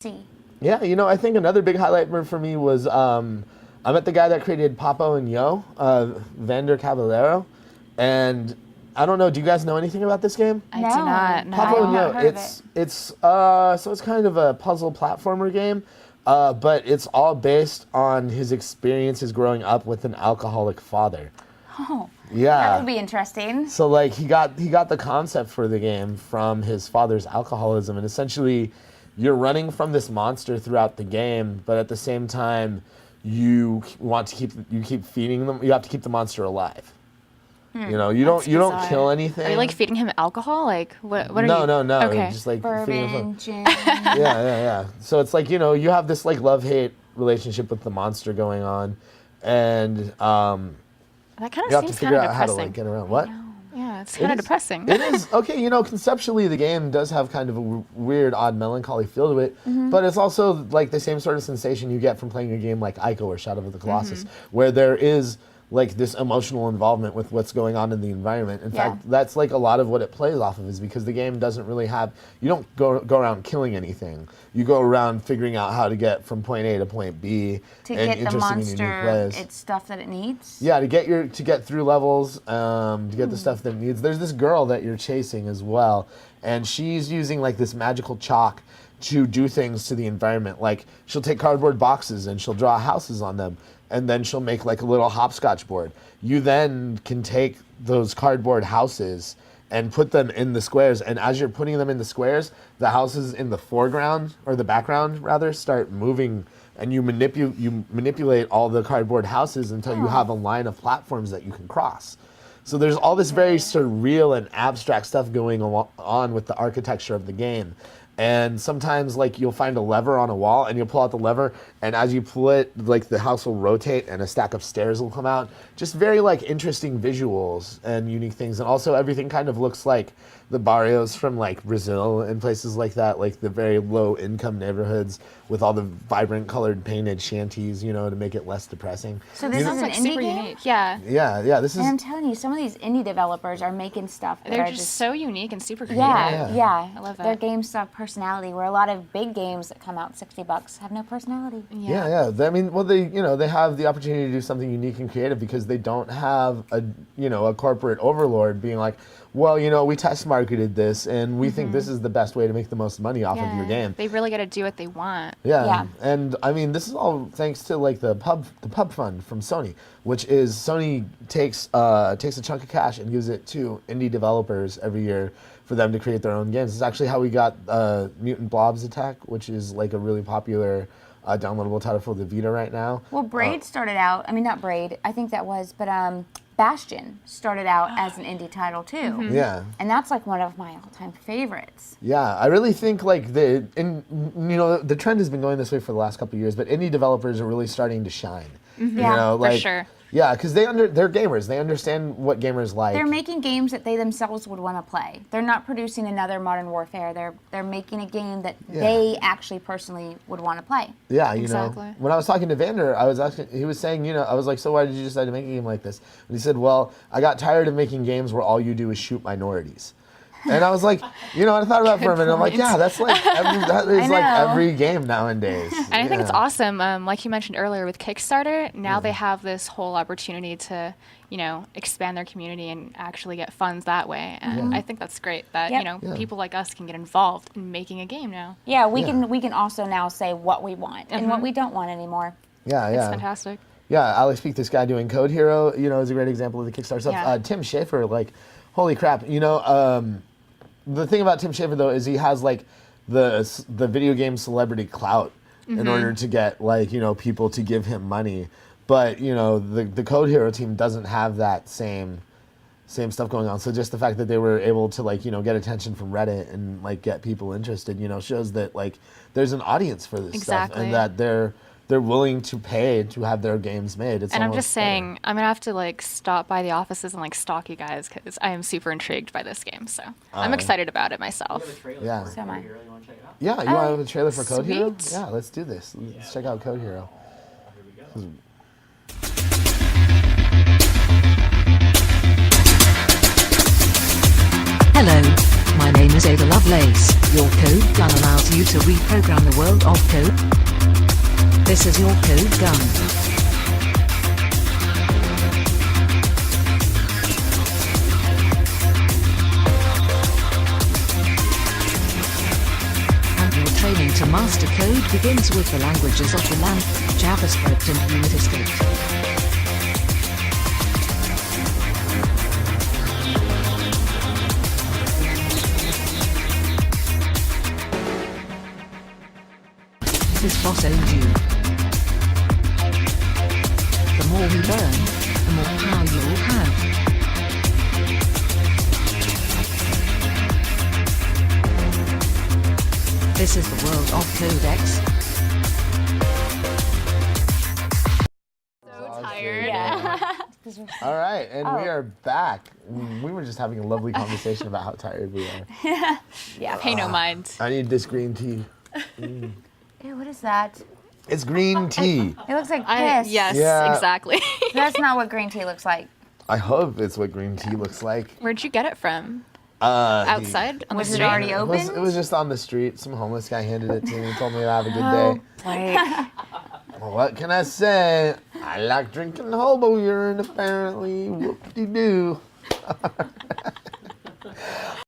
See. Yeah, I think another big highlight for me was I met the guy that created Papo and Yo, Vander Caballero, and I don't know. Do you guys know anything about this game? I do not. No. Papo and Yo. heard of It's kind of a puzzle platformer game, but it's all based on his experiences growing up with an alcoholic father. Oh. Yeah. That would be interesting. So like he got the concept for the game from his father's alcoholism, and essentially you're running from this monster throughout the game, but at the same time you keep feeding them. You have to keep the monster alive. You don't kill anything. Are you like feeding him alcohol? Like what are you? No. Okay. Just like feeding him. Bourbon, gin. Yeah. So it's like, you have this like love-hate relationship with the monster going on, and That kind you of have to seems figure kind out of how to depressing. like get around. What? Yeah, it's kind of depressing. It is. Okay, conceptually the game does have kind of a weird, odd melancholy feel to it, but it's also like the same sort of sensation you get from playing a game like Ico or Shadow of the Colossus, where there is like this emotional involvement with what's going on in the environment. In fact, that's like a lot of what it plays off of, is because the game doesn't really have, you don't go around killing anything. You go around figuring out how to get from point A to point B To and get the interesting and unique monster ways. its stuff that it needs. Yeah, to get through levels, to get the stuff that it needs. There's this girl that you're chasing as well, and she's using like this magical chalk to do things to the environment. Like she'll take cardboard boxes and she'll draw houses on them, and then she'll make like a little hopscotch board. You then can take those cardboard houses and put them in the squares, and as you're putting them in the squares, the houses in the foreground, or the background rather, start moving, and you manipulate all the cardboard houses until you have a line of platforms that you can cross. So there's all this very surreal and abstract stuff going on with the architecture of the game. And sometimes like you'll find a lever on a wall and you'll pull out the lever, and as you pull it, like the house will rotate and a stack of stairs will come out. Just very like interesting visuals and unique things. And also everything kind of looks like the barrios from like Brazil and places like that, like the very low income neighborhoods with all the vibrant colored painted shanties, to make it less depressing. So this is Sounds an like indie super game? unique. Yeah. Yeah, this is. And I'm telling you, some of these indie developers are making stuff that They're are just so unique and super creative. Yeah. I love Their that. games have personality, where a lot of big games that come out $60 have no personality. Yeah. I mean, well, they have the opportunity to do something unique and creative because they don't have a corporate overlord being like, well, we test marketed this and we think this is the best way to make the most money off of your game. They really got to do what they want. Yeah. And I mean, this is all thanks to like the pub fund from Sony, which is Sony takes a chunk of cash and gives it to indie developers every year for them to create their own games. It's actually how we got Mutant Blobs Attack, which is like a really popular downloadable title for the Vita right now. Well, Braid started out, I mean, not Braid, I think that was, but Bastion started out as an indie title too. Yeah. And that's like one of my all-time favorites. Yeah, I really think like the trend has been going this way for the last couple of years, but indie developers are really starting to shine. Yeah, for sure. Yeah, because they're gamers. They understand what gamers like. They're making games that they themselves would want to play. They're not producing another Modern Warfare. They're making a game that they actually personally would want to play. Yeah, Exactly. When I was talking to Vander, he was saying, I was like, so why did you decide to make a game like this? And he said, well, I got tired of making games where all you do is shoot minorities. And I was like, I thought about it for a minute. I'm like, yeah, that's like every game nowadays. And I think it's awesome. Like you mentioned earlier with Kickstarter, now they have this whole opportunity to, expand their community and actually get funds that way. And I think that's great that, people like us can get involved in making a game now. Yeah, we can also now say what we want and what we don't want anymore. Yeah. It's fantastic. Yeah, Alex Peak, this guy doing Code Hero, is a great example of the Kickstarter stuff. Yeah. Tim Schafer, like, holy crap, the thing about Tim Schafer though is he has like the video game celebrity clout in order to get like people to give him money, but the Code Hero team doesn't have that same stuff going on. So just the fact that they were able to like get attention from Reddit and like get people interested, shows that like there's an audience for this stuff and that they're willing to pay to have their games made. And I'm just saying, I'm gonna have to like stop by the offices and like stalk you guys because I am super intrigued by this game. So I'm excited about it myself. Yeah. So am I. You really want to check it out? Yeah, you want a trailer for Code Hero? Sweet. Yeah, let's do this. Let's check out Code Hero. Here we go. Hello, my name is Ada Lovelace. Your code gun allows you to reprogram the world of code. This is your code gun. Training to master code begins with the languages of the land, JavaScript and Uniscript. This boss owns you. The more we learn, the more power you will have. This is the world of Codex. So tired. Yeah. All right, and we are back. We were just having a lovely conversation about how tired we are. Yeah. Pay no mind. I need this green tea. Ew, what is that? It's green tea. It looks like piss. Yes, Yeah. exactly. That's not what green tea looks like. I hope it's what green tea looks like. Where'd you get it from? Outside? Outside? On the Was it street? already It open? was just on the street. Some homeless guy handed it to me, told me to have a good day. Like, Well, what can I say? I like drinking hobo urine, apparently. Whoop-de-doo.